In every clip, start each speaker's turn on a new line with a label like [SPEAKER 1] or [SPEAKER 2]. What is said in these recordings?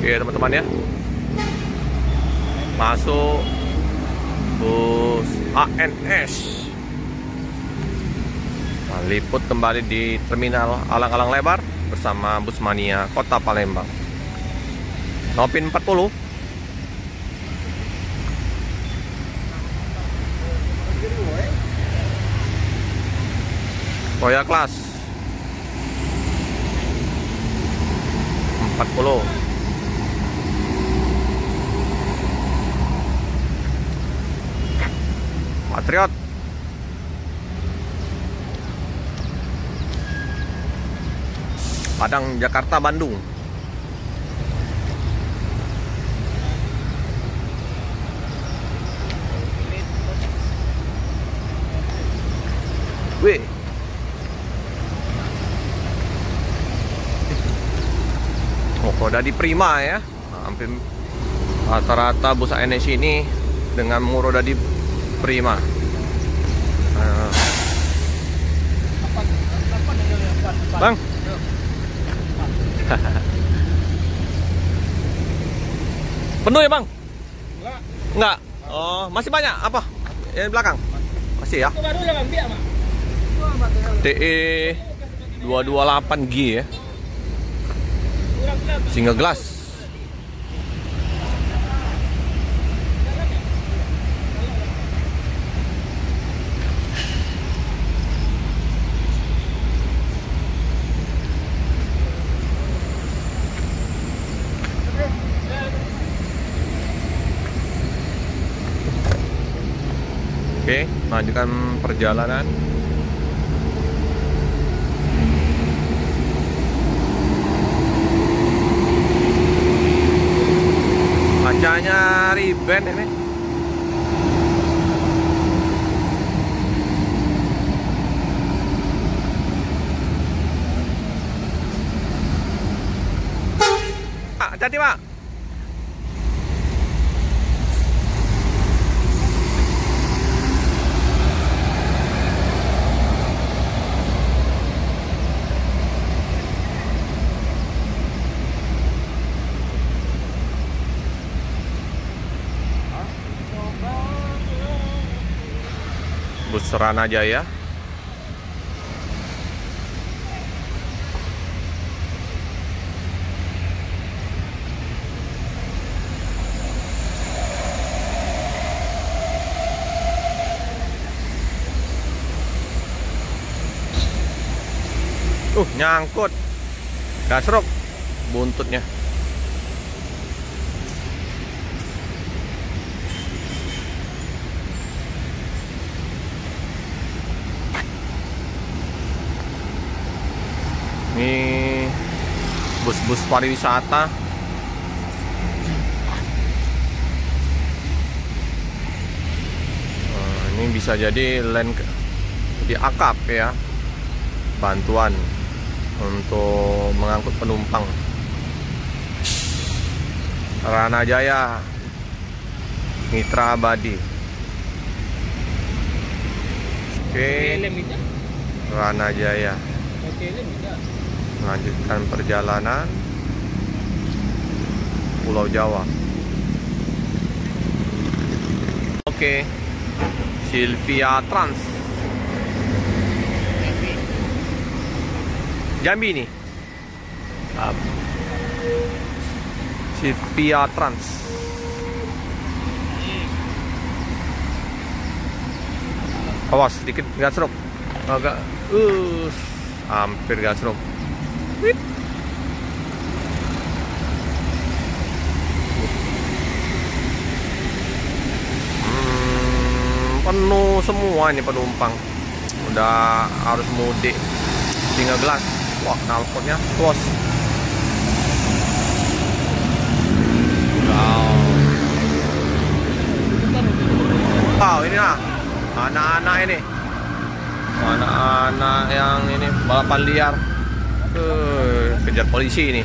[SPEAKER 1] Oke teman-teman ya, masuk bus ANS. Nah, liput kembali di terminal Alang-Alang Lebar bersama Bus Mania Kota Palembang. Nopin 40. Royal Class 40. Patriot Padang Jakarta Bandung. Wih, udah di Prima ya. Hampir rata-rata bus ANS ini dengan roda di Prima. Bang. Penuh ya bang? Enggak. Oh, masih banyak apa? Yang di belakang? Masih ya? TE 228G ya. Single glass. Oke, lanjutkan perjalanan. Kacanya riben ini. Pak, hati-hati Pak. Bus Ranajaya. Nyangkut. Gasrok buntutnya. Ini bus-bus pariwisata. Ini bisa jadi land di akap ya, bantuan untuk mengangkut penumpang. Ranajaya Mitra Abadi. Oke, Ranajaya. Melanjutkan perjalanan Pulau Jawa. Oke, Sylvia Trans Jambi nih. Sylvia Trans. Awas sedikit gasrok. Agak hampir gasrok. Penuh semua ini penumpang. Udah harus mudik. Tinggal gelas. Wah, knalpotnya bos. Wow, ini lah anak-anak ini. Anak-anak yang ini balapan liar. Kejar polisi ini.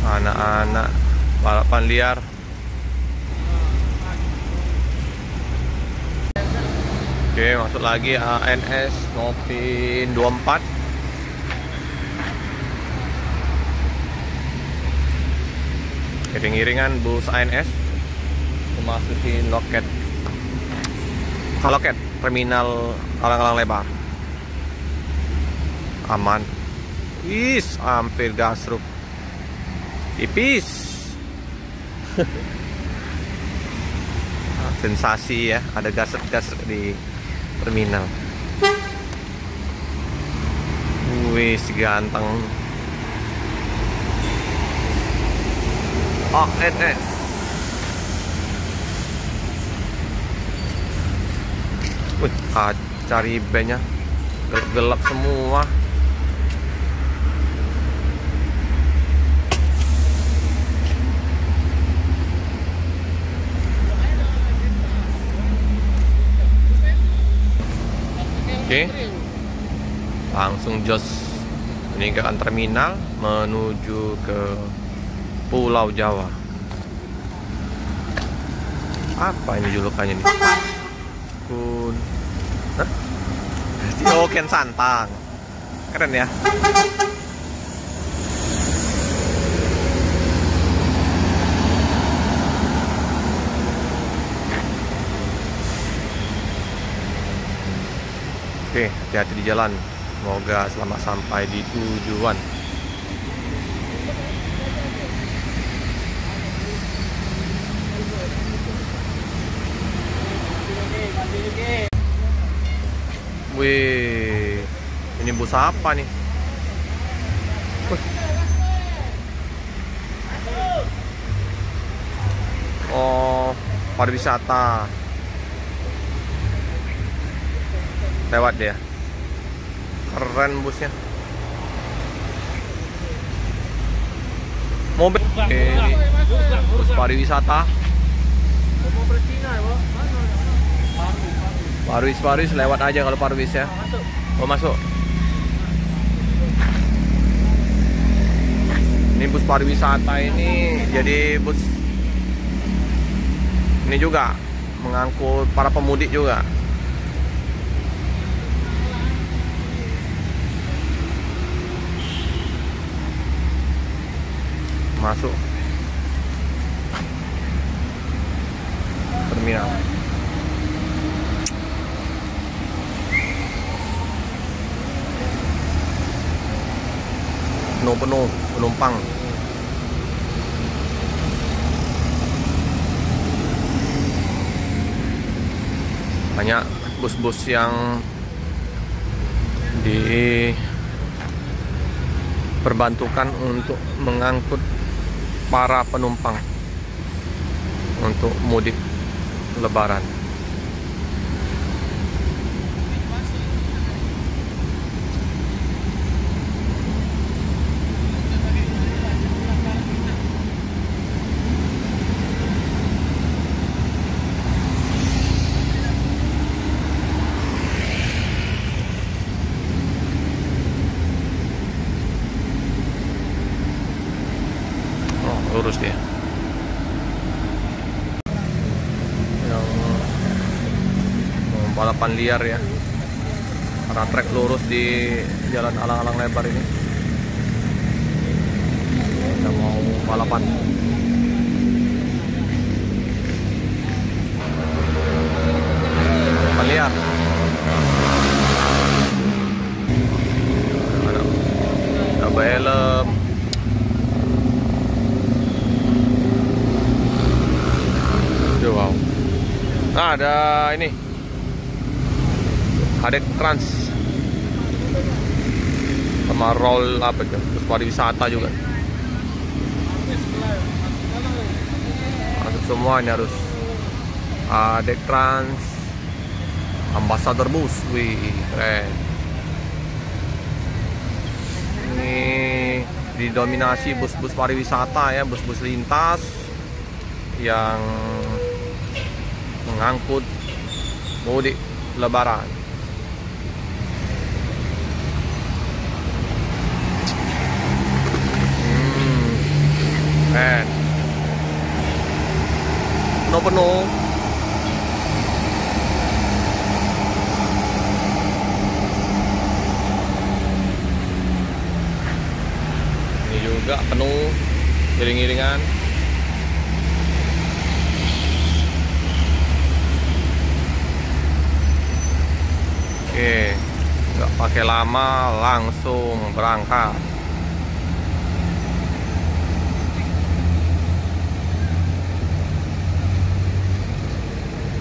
[SPEAKER 1] Anak-anak balapan liar. Oke, masuk lagi ANS Nopin 24. Iring-iringan bus ANS memasuki loket terminal alang-alang lebar. Aman. Wis, hampir gasruk. Tipis. Sensasi ya, ada gasruk di terminal. Wis, ganteng. ANS. Wih, cari bandnya gelap semua. Oke, langsung jos meninggalkan terminal menuju ke Pulau Jawa. Apa ini julukannya nih? Ken Santang. Keren ya. Oke, hati-hati di jalan. Semoga selamat sampai di tujuan. Wih, ini bus apa nih? Oh, pariwisata. Lewat dia. Keren busnya. Mobil ini bus pariwisata. Parwis lewat aja kalau Parwis ya. Oh, masuk. Ini bus pariwisata ini jadi bus ini juga mengangkut para pemudik juga. Masuk terminal. Penuh penumpang. Banyak bus-bus yang diperbantukan untuk mengangkut para penumpang untuk mudik Lebaran. Lurus dia. Yang balapan liar ya. Karena trek lurus di jalan alang-alang lebar ini. Kita mau balapan. Balapan liar. Ada helm. Wow. Nah, ada ini Adek Trans sama roll apa itu, bus pariwisata juga. Masuk semua ini harus Adek Trans, Ambassador Bus. Wih, keren. Ini didominasi bus-bus pariwisata ya, bus-bus lintas yang mengangkut mudik Lebaran. Penuh Ini juga penuh iring-iringan. Oke, nggak pakai lama, langsung berangkat.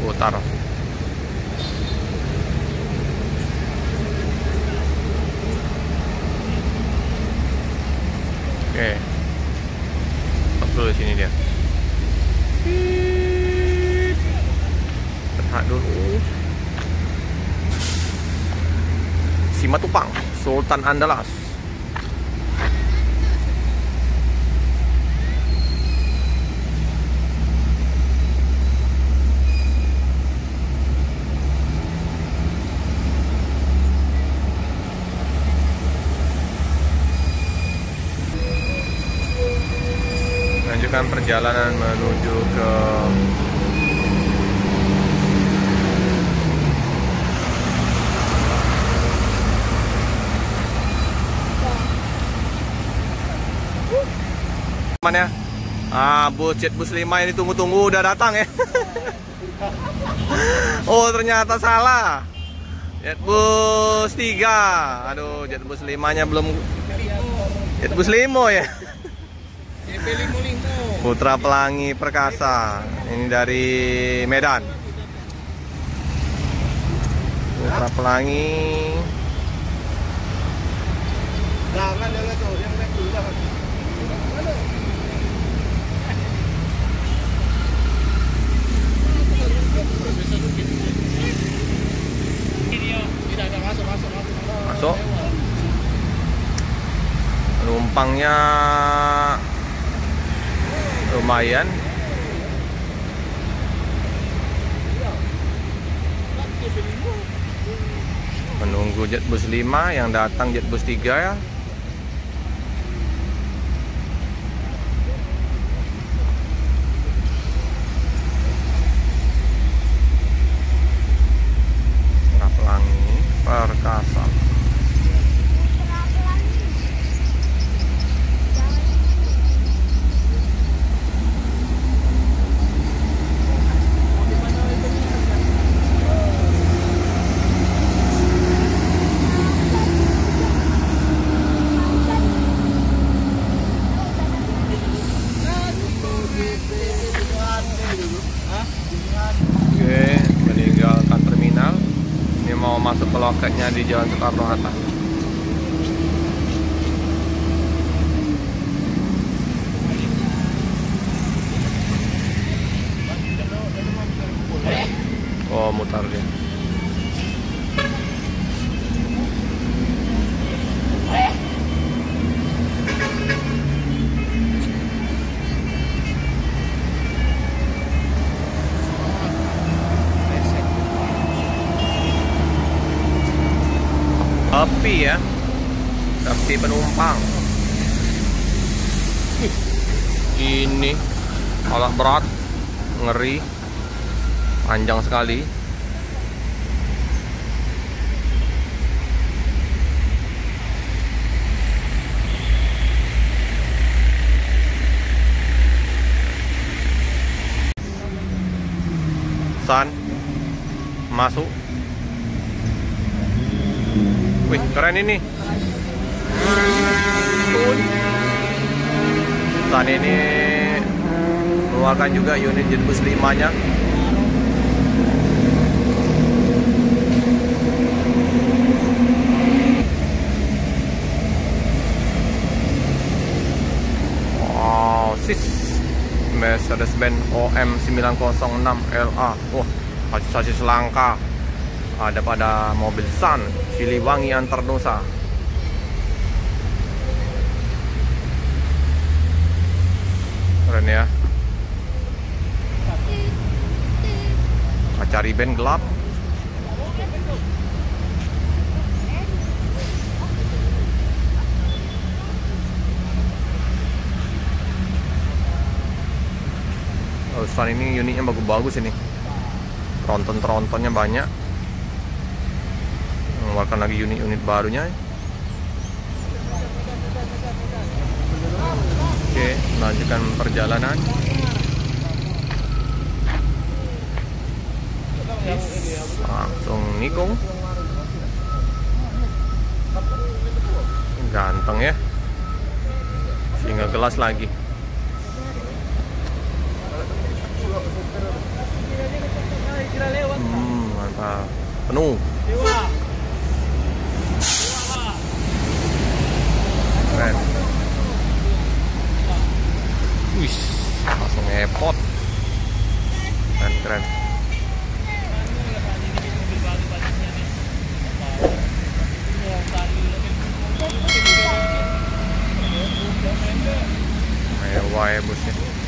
[SPEAKER 1] Putar. Oke, stop dulu di sini dia. Berhak dulu. Simatupang, Sultan Andalas. Lanjutkan perjalanan menuju ke mana? Bus Jetbus 5 ini tunggu-tunggu udah datang ya. Oh, ternyata salah. Jetbus 3. Aduh, Jetbus 5-nya belum. Jetbus 5 ya. Putra Pelangi Perkasa. Ini dari Medan. Putra Pelangi.
[SPEAKER 2] Jangan tuh, yang naik dulu jangan.
[SPEAKER 1] Masuk. Penumpangnya lumayan. Menunggu Jetbus 5, yang datang Jetbus 3 ya. Pelangi Perkasa. Oke, meninggalkan terminal. Ini mau masuk ke loketnya di Jalan Soekarno-Hatta. Oh, mutar dia. Sepi ya, sepi penumpang. Ini alat berat, ngeri, panjang sekali. San, masuk. Wih, keren ini. San ini mengeluarkan juga unit Jetbus 5-nya. Wow, sis Mercedes-Benz OM906LA. Wah, sasis langka. Ada pada mobil Sun Siliwangi Antardosa. Keren ya. Kaca riben gelap. Sun ini unitnya bagus-bagus ini. Tronton-trontonnya banyak. Mengeluarkan lagi unit-unit barunya. melanjutkan perjalanan. Langsung nikung. Ganteng ya. Single gelas lagi. Mantap. Penuh. Keren. Wih, langsung ngepot. Keren, keren. Mewah ya busnya.